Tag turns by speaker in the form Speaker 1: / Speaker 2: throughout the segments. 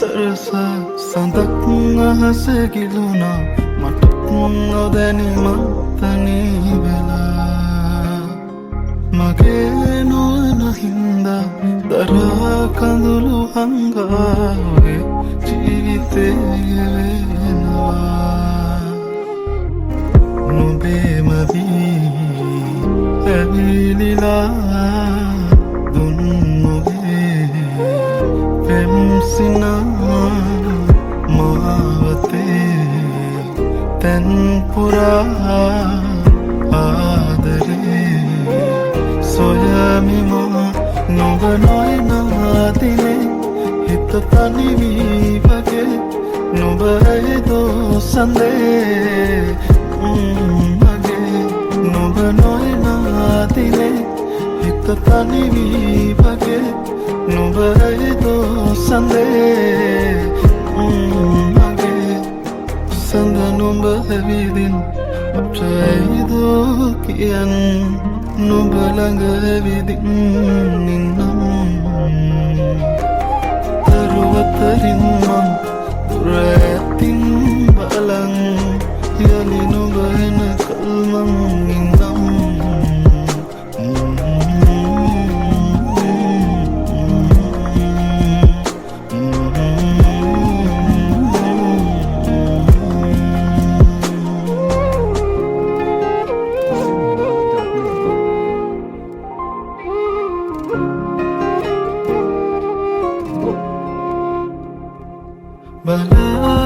Speaker 1: සරස සඳක් අහස ගිලුණා මට නොදැනිමත් තනි වෙලා මගේ නොවන හින්දා දරා කඳුළු හංගාවේ ජීවිතේ වෙනවා නුඹේ මදී ඇවිලිලා මාවතේ තැන්පුරා ආදරේ සොයමිම නොබ නොයනාතිනේ හිත තනිවී වගේ නොබයි දෝසන්දේ මගේ නොබ නොයනාතිනේ හිත තනිවී වගේ නොබයි දෝසන්දේ මගේ සඳ නොඹ හැවිදින් අප්‍රයිදෝ කියන් නොඹ ළඟ ඇවිදින් නින්නම් දරුවතරින් මං දුර ඇතින් බලන් යලි නොඹ එන කල්මං ඉන්නම්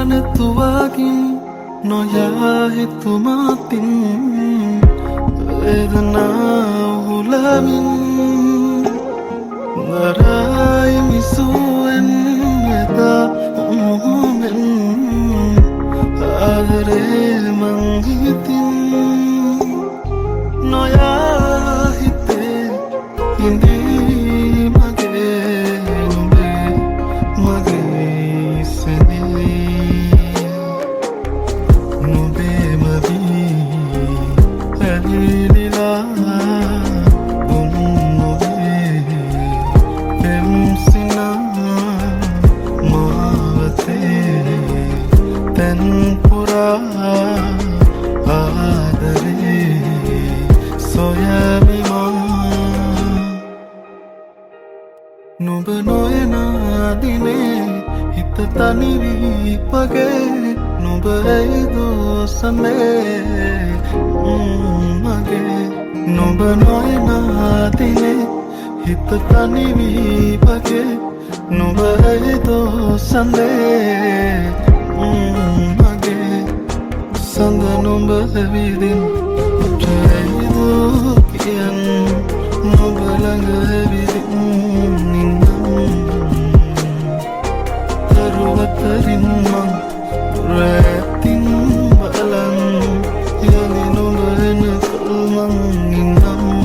Speaker 1: බලනතුවාකින් නොයා හිතුමාතින් වේදනාව හුලමින් දරායි මිසුවෙන් එදා මුහුණෙන් ආදරේ මං හිතින් නොයා හිතේ හිඳී මගේ නුඹේ මගේ නුඹ නොයනාදිනේ හිත තනිවී පගේ නුඹ ඇයි දෝසනේ මගේ නුඹ නොයනාදිනේ හිත තනිවී පගේ නුඹ ඇයි දෝසනේ මගේ සඳ නුඹ ඇවිදින් අප්‍රයිදෝ කියන් නුඹ ළඟ ඇවිදින් දරුවතරින් මං දුර ඇතින් බලන් යලි නොඹ එන කල්මං ඉන්නම්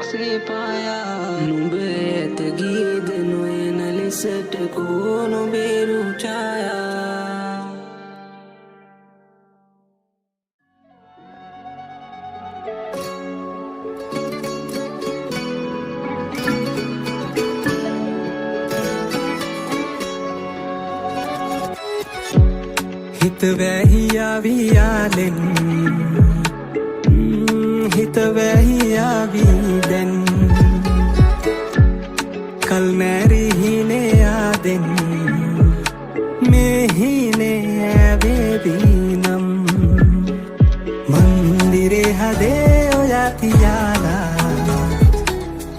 Speaker 2: සේ පායා නුඹේත ගීද නොයන ලෙසට කෝනු බේරු ඡායා
Speaker 3: හිත වැහියාවියාලෙන් හිත වැහියාවී දැන් කල් මැරිහිනේ ආදෙන් මෙහිනේ ඇවේවීනම් මන්දිරේ හදේ ඔයා තියාලා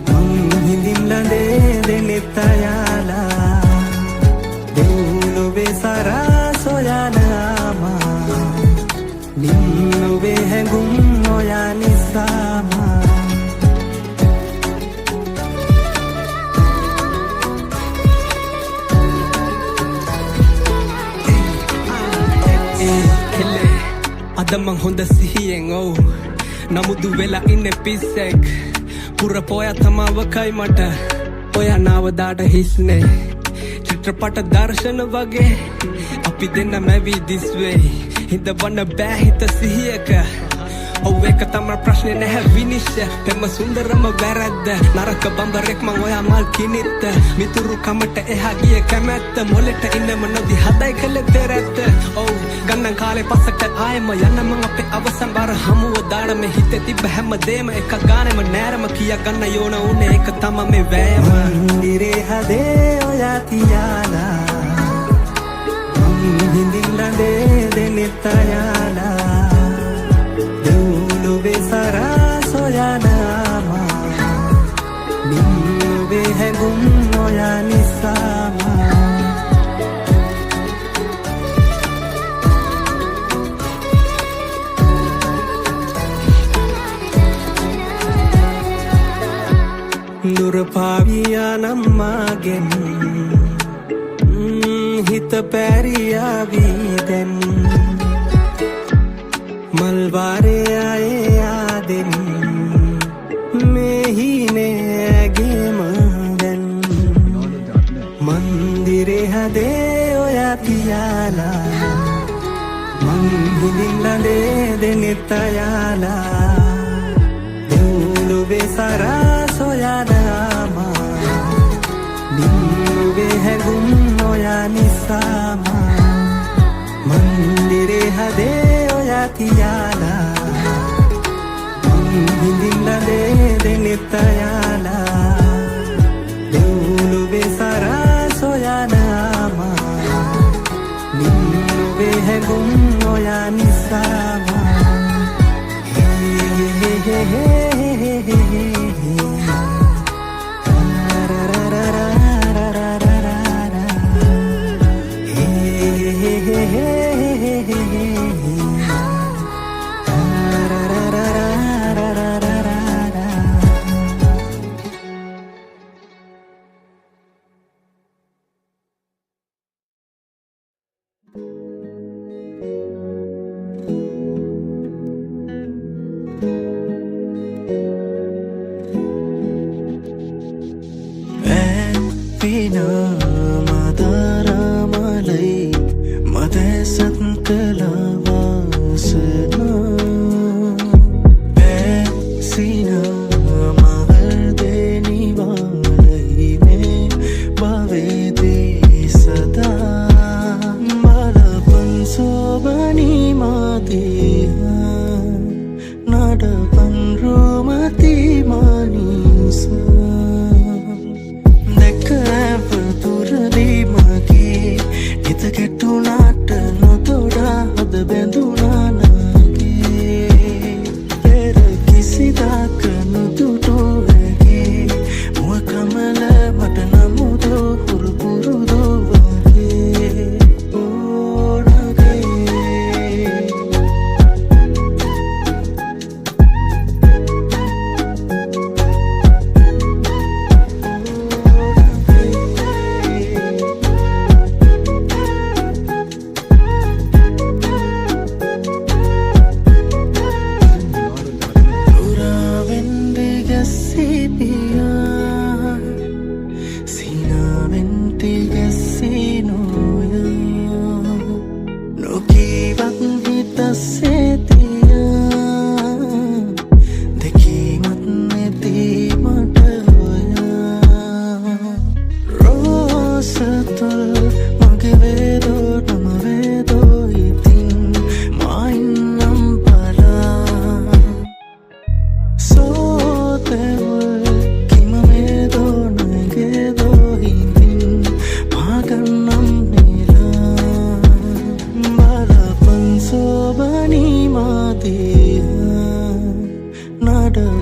Speaker 3: මං හිඳින් ලඳේ දෙනෙත් අයාලා දෙව්ලොවේ සරා සොයනාමා නින්නුවේ හැඟුම් ඔයා නිසාමා අදමං හොඳ සිහියෙන් ඔව් නමුදු වෙලා ඉන්න පිස්සෙක් පුරපොය තමාවකයි මට ඔයා නාවදාට හිස්නේ චිත්‍රපට දර්ශන වගේ අපි දෙන්න මැවී දිස්වේ හිඳ වන්න බෑ හිත සිහියක ඔව් එක තම ප්‍රශ්නේ නැහැ විනිශ්චය පෙම සුන්දරම වැරද්ද නරක බඹරෙක් මං ඔයා මල් කිනිත්ත මිතුරු කමට එහා ගිය කැමැත්ත මොලෙට ඉන්නම නොදි හදයි කළ දෙරැත්ත ඔව් ගන්නන් කාලේ පස්සට ආයෙම යන්න මං අපේ අවසන් බාර හමුව දාන මේ හිතේ තිබ්බ හැම දේම එක ගානෙම නෑරම කියා ගන්න යෝන උනේ එක තම මේ වෑයම මන්දිරේ හදේ ඔයා තියාලා මං හිඳින් ලඳේ දෙනෙත් අයාලා දෙව්ලොවේ සරා සොයනාමා නින්නුවේ හැඟුම් ඔයා නිසාමා දුර පාවියා නම්මාගෙන් හිත පැරියාවී දැන් මල්වාරේ ආයේ ආදෙන් මෙහිනේ ඇගේම දැන් මන්දිරේ හදේ ඔයා තියාලා මං හිඳින් ලඳේ දෙනෙත් අයාලා දෙව්ලොවේ සරා සොයනාමා නින්නුවේ හැඟුම් ඔයා නිසාමා මන්දිරේ හදේ ඔයා තියාලා මං හිඳින් ලඳේ දෙනෙත් අයාලා දෙව්ලොවේ සරා සොයනාමා නින්නුවේ හැඟුම් ඔයා නිසාමා හේ හේ හේ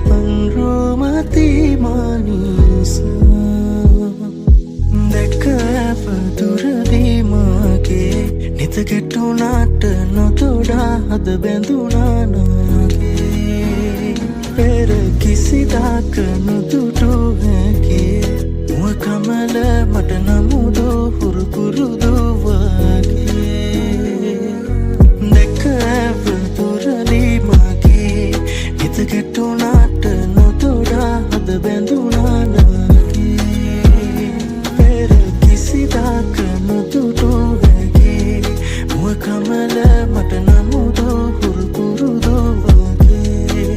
Speaker 1: පන්රෝමති මානිසා දැකප දුරදීමගේ නිත කෙටුනාට නොතොඩා හද බැඳුනානාගේ පෙර කිසිදාක නොදුටු හැකේ මුව කමල මට නමුදෝ හුරුපුරුදු වගේ දැකප දුරදීමගේ නිත කෙටුනාට නොතොඩා හද බැඳුනානාගේ පෙර කිසිදාක නොදුටු හැකේ මුව කමල මට නමුදෝ හුරුපුරුදු වගේ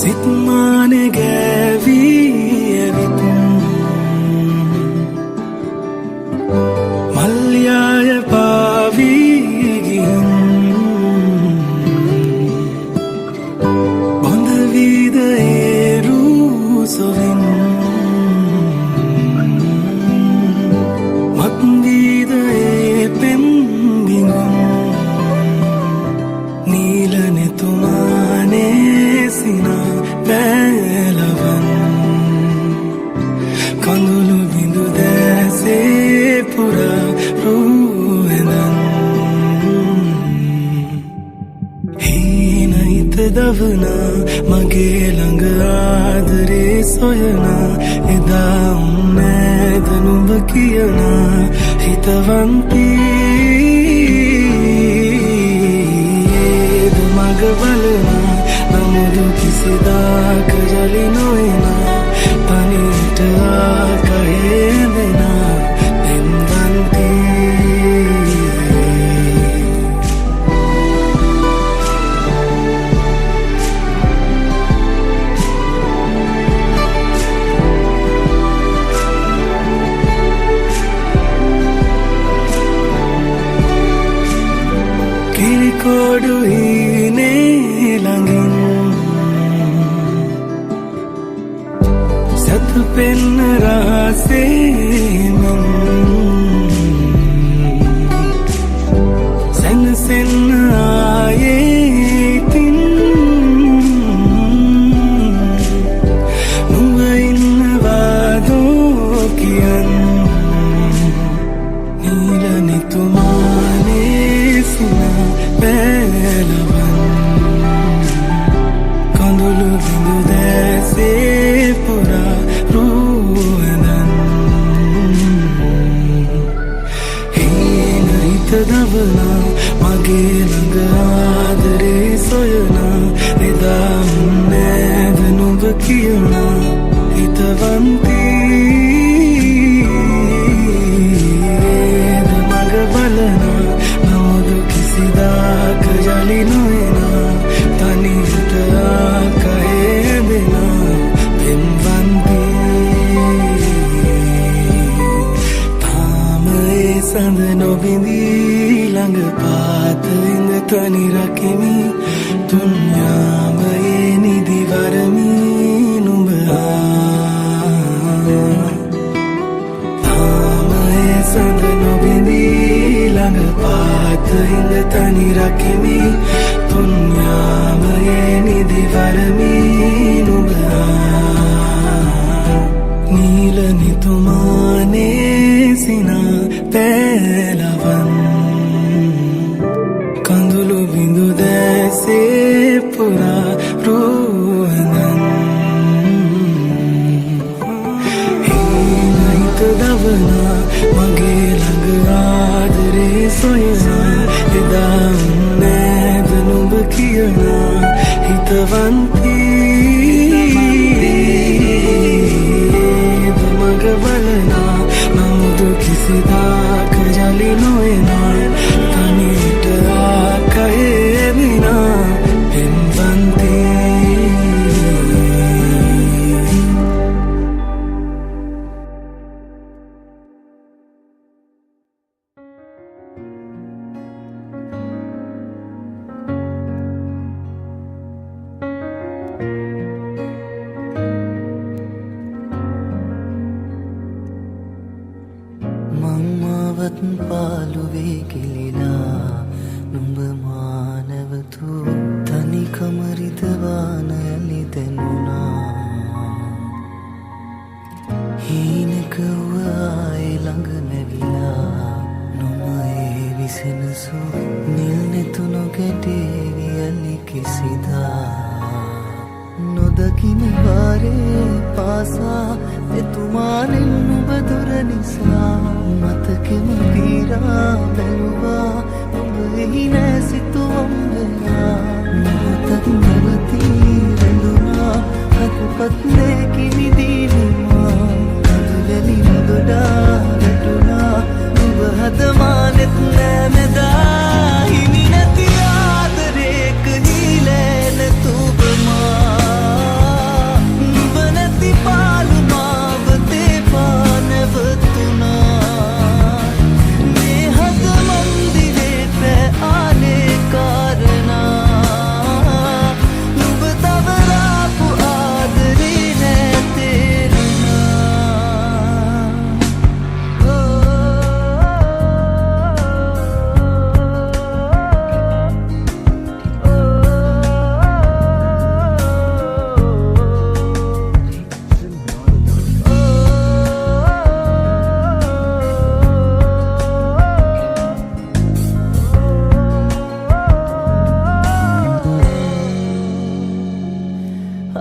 Speaker 1: සිත්මානෙ ගෑවී ඇවිත් මල්යාය පාවී ගින් බොඳ වීද ඒරූ සොවින් මත් වීද ඒ පෙම් බිඟුන් නීල නෙතුමානේ සිනා පැලවන් කඳුළු බිඳු දැසේ පුරා රූහෙදන් හීන හිත දවනා මගේ ළඟ ආදරේ සොයනා එදා උන්නෑද නුඹ කියනා හිතවන්තීද මග බලනා නමුදු කිසිදාක ජලි නොයනා තනියට ආකයේ දෙනා පෙම්වන්තී කිරිකොඩු හීනේ ළඟින් සතු පෙන්න රහසේම සැනසෙන්න ආයේ ඉතින් නුඹ ඉන්නවාදෝ කියන් නීල නෙතුමානේ සිනා පැලවන් කඳුළු බිඳු දැසේ පුරා රූහෙදන් හීන හිත දවනා මගේ ළඟ ආදරේ සොයනා එදා උන්නෑද නුඹ කියනා හිතවන්තීද මග බලනා නමුදු කිසිදාක ජලි නොයනා තනියට ආකයේ දෙනා පෙම්වන්තී තාම ඒ සඳ නොබිඳී ළඟ පාත ඉඳ තනි රකිමි තුන් යාමයේ නිදි වරමි නුඹ තාම ඒ සඳ නොබිඳී ළඟ පාත ඉඳ තනි රකිමි තුන් යාමයේ නිදි වරමි නුඹ නීල නෙතුමානේ සිනා පැලවන් කඳුළු බිඳු දැසේ පුරා රූහෙදන් හීන හිත දවනා මගේ ළඟ ආදරේ සොයනා එදා උන්නෑද නුඹ කියනා හිතවන්තීද මග බලනා නැවත් පාළුවේ කෙලිලා නුඹ මානවතු තනිකම රිදවාන යලි දැනුණා හීනක වූ ළඟ නැවිලා නොම ඒ විසෙනසු නිල් නෙතුණු ගැටේවි යලි කිසිදා නොදකින වාරේ පාසා එතුමානෙන් නුඹ දුර නිසා මතකෙම පීරා බැලුවා ඔබ එහි නෑ සිතුවම් වෙලා මොහොතක් නැවතී රැඳුණා හදපත් නෑකි විදිනවා කඳුලැලි නොදොඩා වැටුණා නුඹ හදමානෙත් නෑ මෙදා හිමි නැති ආදරේක හීලෑ නැතුබමා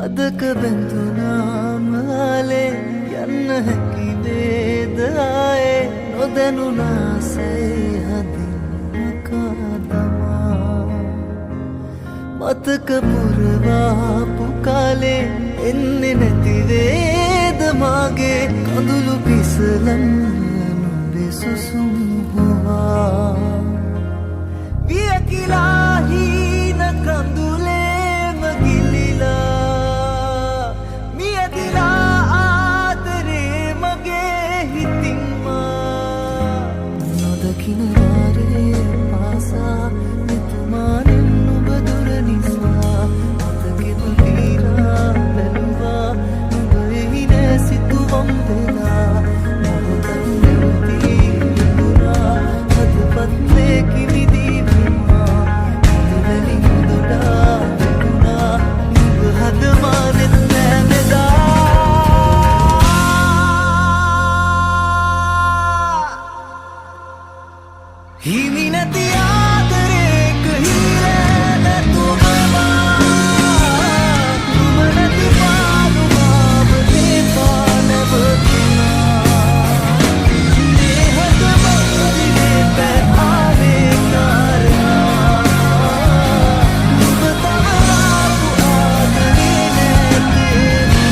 Speaker 1: අදක බැඳුනා මාලේ යන්න හැකි වේදායේ නොදැනුනාසේ හදින් මකාදමා මතක පුරවාපු කාලේ එන්නේ නැති වේද මාගේ කඳුළු පිසලන් නුඹේ සුසුම් හොවා වියකිලා හීන කඳුලේම ගිලිලා කිනවාරේ පාසා මෙතුමානෙන් නුඹ දුර නිසා මතකෙම පීරා බැලුවා නුඹ එහි නෑ සිතුවම් වෙලා මොහොතක් නැවතී රැඳුණා හදපත් නෑකි විදිනවා කඳුලැලි නොදොඩා වැටුණා නුඹ හදමානෙත් නෑ මෙදා හිමි නැති ආදරේක හීලෑ නැතුබමා නුඹ නැති පාළුවාව දේපා නැවතුණා මේ හදමන්දිලේ පැආවේ කාරණා නුඹ තවරාපු ආදරේ නැතේරුණා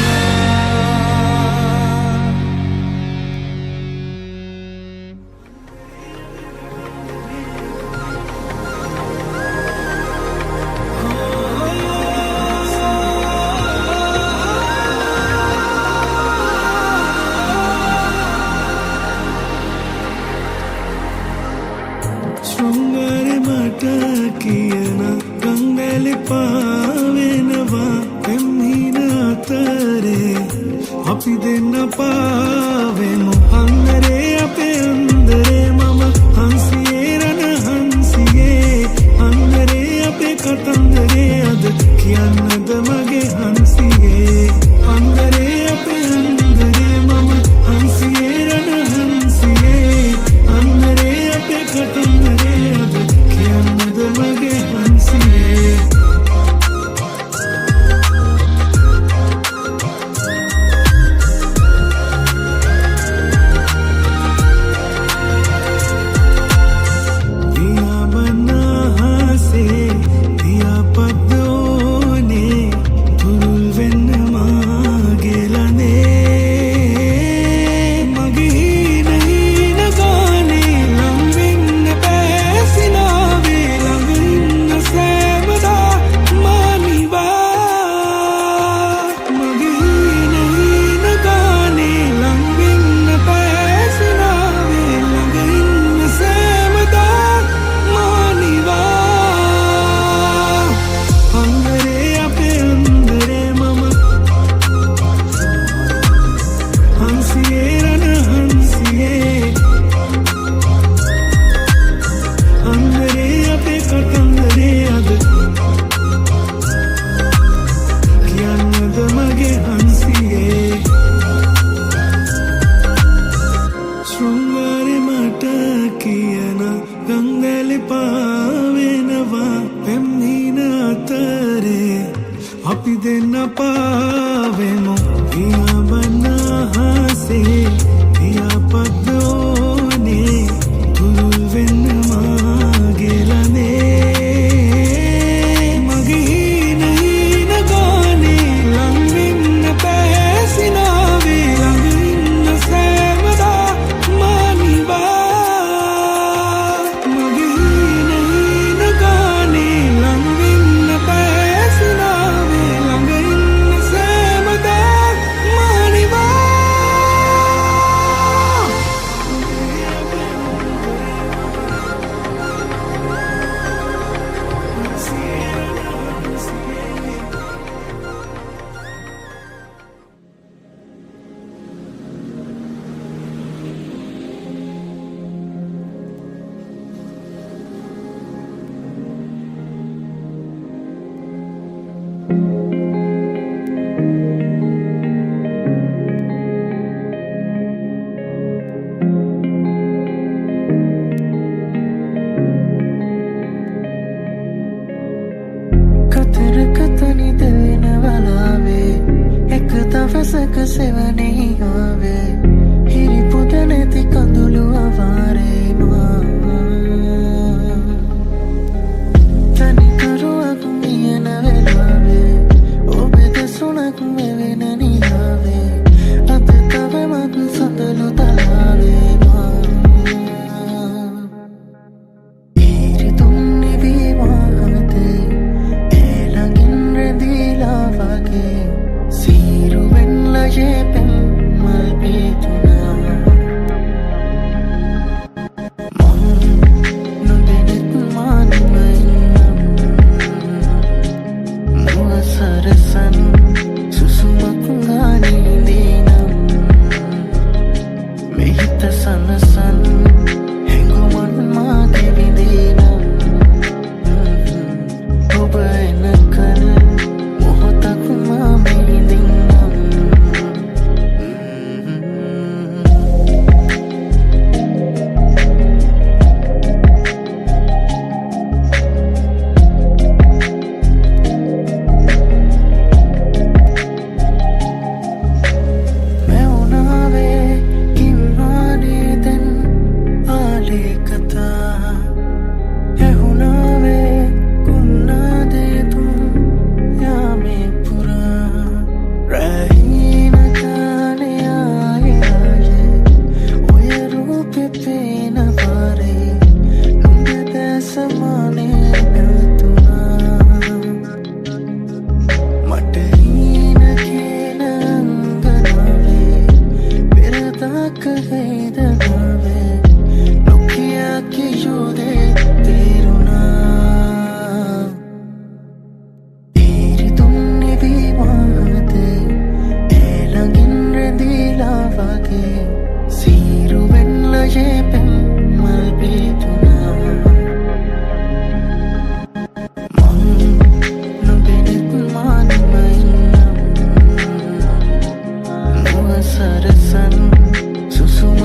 Speaker 4: शृंगारे मट कियन गंगले पावेනවා එම්හින අතරේ අපි දෙන්න පාවෙමු අන්දරේ අපේ අන්දරේ මම හංසියේ රණ හංසියේ අන්දරේ අපේ කතන්දරේ අද කියන්නද මගේ හංසියේ අන්දරේ අපේ අන්දරේ මම හංසියේ රණ හංසියේ අන්දරේ අපේ කතන්දරේ අද කියන්නද මගේ හංසියේ दिया बना से दिया पदों ने
Speaker 1: नहीं आवे हिरी पुदने ती कंदुलु आवारे तनी करो अकुमिया नवे लावे ओ बेदे सुना कुमेवे ननी लावे अते तवे मगु संदलु तलावे हिरी तुमने भी वाहते एलंगिन रेंदीला वागे सीरु वेन्ला ये पें मल्पीतुना नुंदेनेत मानुमैनम मुअसरसन सुसुमकुंगानी दीनम मेहित सनसन हेंगुमन मागे विदीनम ඔබ එනකල් මොහොතක් මා මිදින්නම් मैं उनावे किम्माने दिन आले कथा हुनावे कुन्ना दे तुम या में पूरा रही न जाने आए आए ओए रूप पे न पारे नुंगे दसमाने तुना मटहीन के नंगनावे बिरदा कहे दगावे लुकिया की योदे तेरुना हिरी तुमने भी वाहते एलंगिन रेंदीला वागे सीरु वेन्ला ये पें मल्पीतुना नुंदेनेत मानुमैनम मुअसरसन सुसुम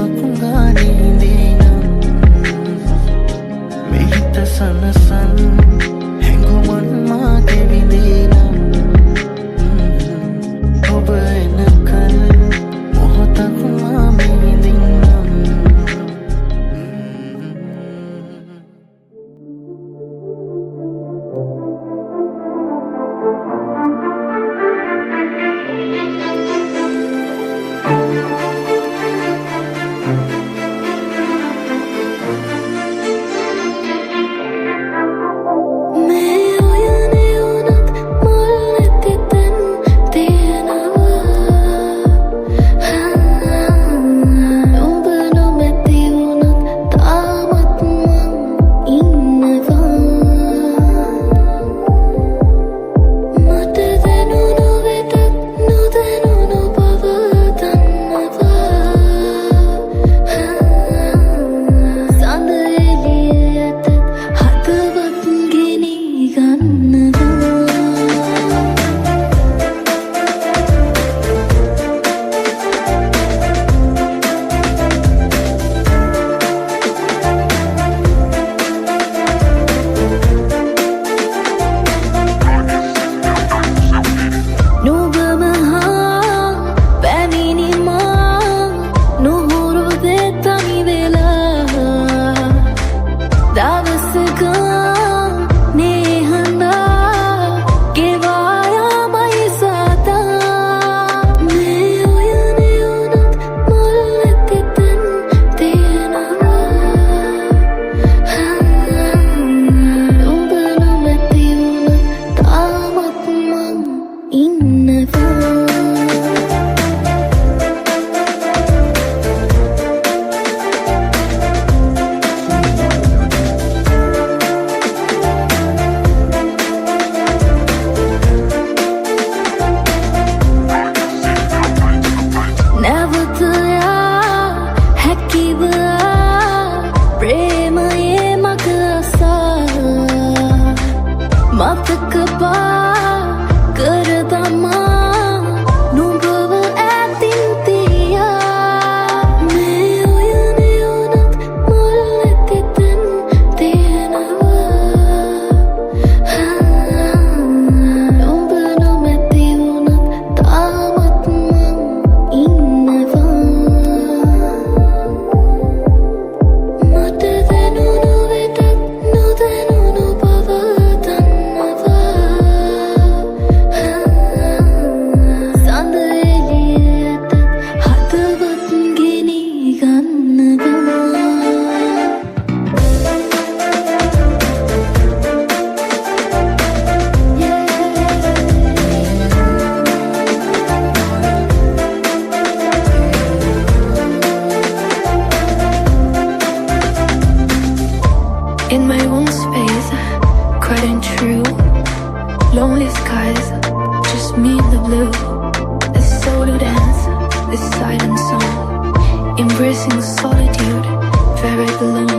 Speaker 5: in my own space, quiet and true. Lonely skies, just me in the blue. The solo dance, the silent song, embracing solitude, very alone.